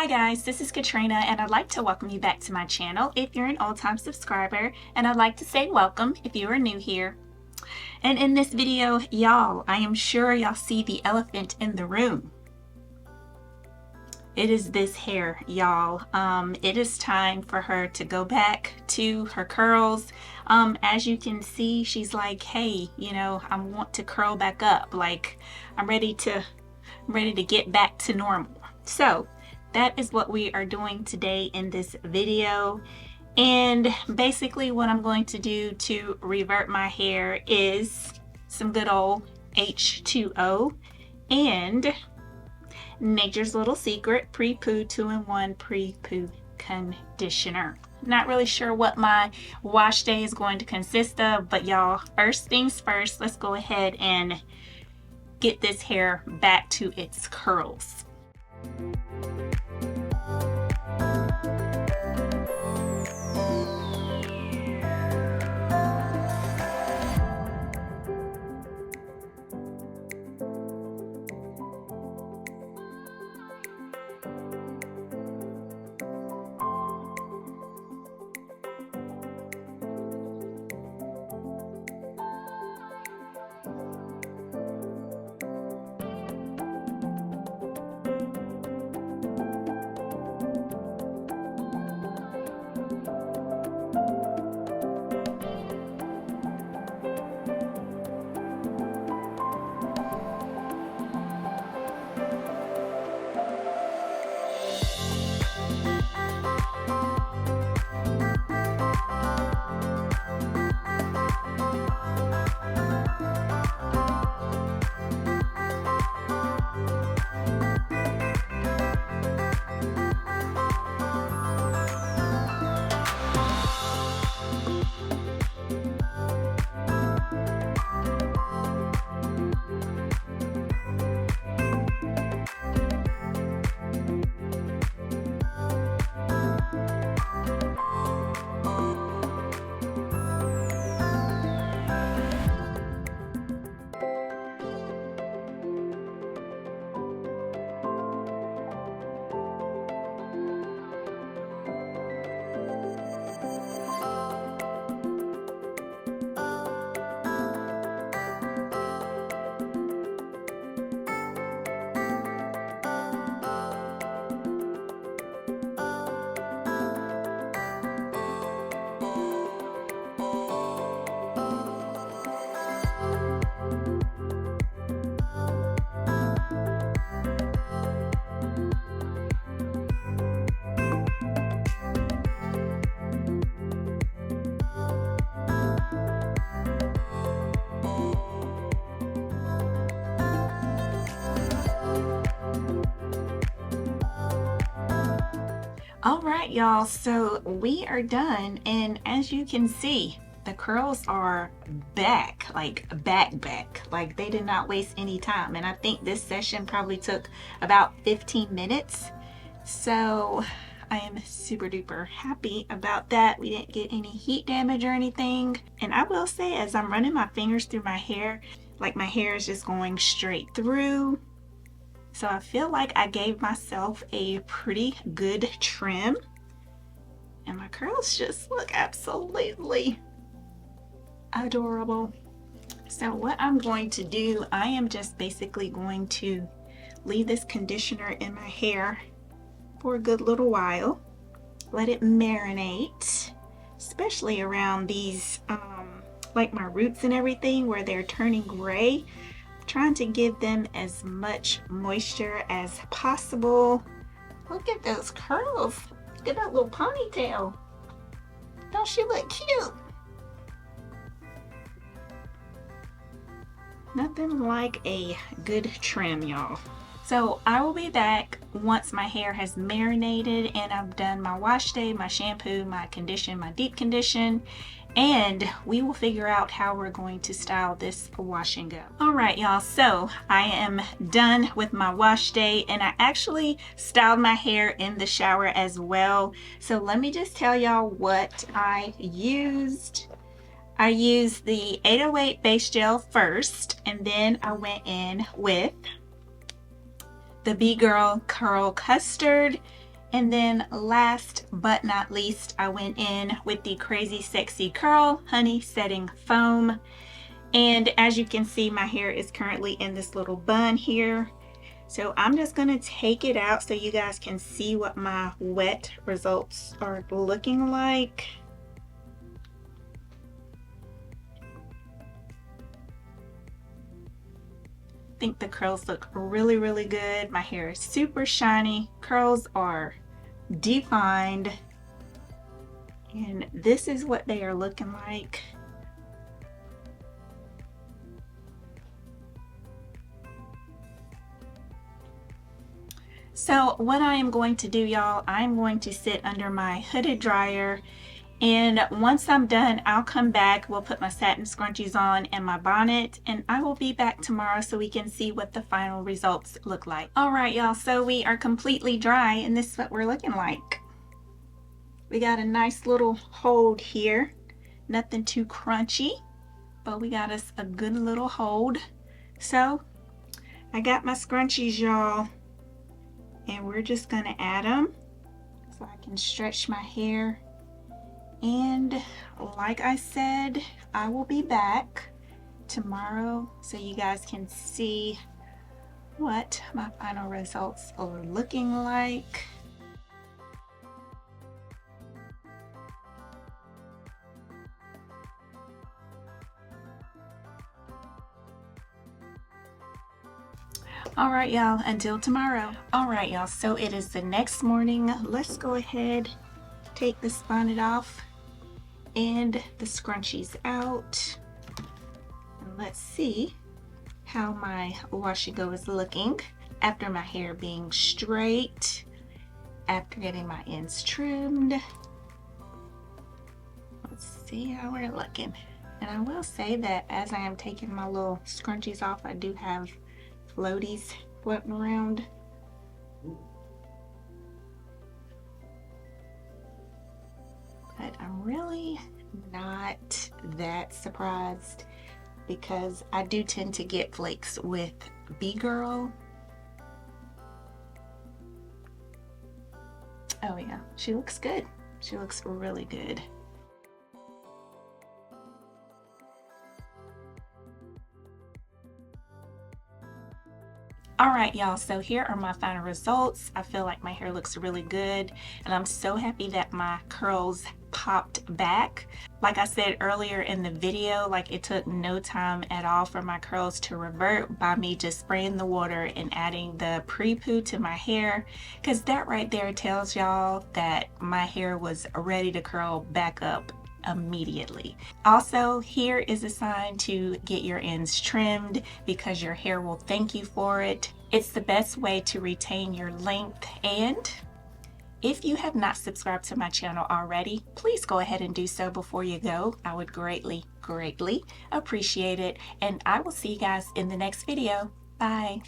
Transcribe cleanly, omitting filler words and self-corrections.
Hi guys, this is Katrina and I'd like to welcome you back to my channel if you're an old-time subscriber, and I'd like to say welcome if you are new here. And in this video, y'all, I am sure y'all see the elephant in the room. It is this hair, y'all. It is time for her to go back to her curls. As you can see, she's like, hey, I want to curl back up. Like, I'm ready to get back to normal. So that is what we are doing today in this video. And basically what I'm going to do to revert my hair is some good old H2O and Nature's Little Secret Pre-Poo 2-in-1 Pre-Poo Conditioner. Not really sure what my wash day is going to consist of, but y'all, first things first, let's go ahead and get this hair back to its curls. All right, y'all, so we are done, and as you can see, the curls are back, like back. Like, they did not waste any time, and I think this session probably took about 15 minutes. So I am super duper happy about that. We didn't get any heat damage or anything. And I will say, as I'm running my fingers through my hair, like, my hair is just going straight through. So I feel like I gave myself a pretty good trim, and my curls just look absolutely adorable. So what I'm going to do, I am just basically going to leave this conditioner in my hair for a good little while, let it marinate, especially around these like my roots and everything where they're turning gray. Trying to give them as much moisture as possible. Look at those curls. Look at that little ponytail. Don't she look cute? Nothing like a good trim, y'all. So I will be back once my hair has marinated and I've done my wash day, my shampoo, my condition, my deep condition, and we will figure out how we're going to style this wash and go. All right, y'all, so I am done with my wash day, and I actually styled my hair in the shower as well. So let me just tell y'all what I used. I used the 808 base gel first, and then I went in with the B Girl Curl Custard, And then last but not least, I went in with the Crazy Sexy Curl Honey Setting Foam. And as you can see, my hair is currently in this little bun here. So I'm just gonna take it out so you guys can see what my wet results are looking like. I think the curls look really, really good. My hair is super shiny. Curls are defined. And this is what they are looking like. So what I am going to do, y'all, I'm going to sit under my hooded dryer, and once I'm done, I'll come back. We'll put my satin scrunchies on and my bonnet, and I will be back tomorrow so we can see what the final results look like. All right, y'all, so we are completely dry, and this is what we're looking like. We got a nice little hold here. Nothing too crunchy, but we got us a good little hold. So I got my scrunchies, y'all, and we're just gonna add them so I can stretch my hair. And like I said, I will be back tomorrow so you guys can see what my final results are looking like. All right, y'all, until tomorrow. All right, y'all, so it is the next morning. Let's go ahead, take this bonnet off and the scrunchies out. And let's see how my wash and go is looking after my hair being straight, after getting my ends trimmed. Let's see how we're looking. And I will say that as I am taking my little scrunchies off, I do have floaties floating around. But I'm really not that surprised because I do tend to get flakes with B-Girl. Oh yeah, she looks good. She looks really good. All right, y'all, so here are my final results. I feel like my hair looks really good, and I'm so happy that my curls popped back. Like I said earlier in the video, like it took no time at all for my curls to revert by me just spraying the water and adding the pre-poo to my hair, because that right there tells y'all that my hair was ready to curl back up immediately. Also, here is a sign to get your ends trimmed because your hair will thank you for it. It's the best way to retain your length, and if you have not subscribed to my channel already, please go ahead and do so before you go. I would greatly, greatly appreciate it, and I will see you guys in the next video. Bye.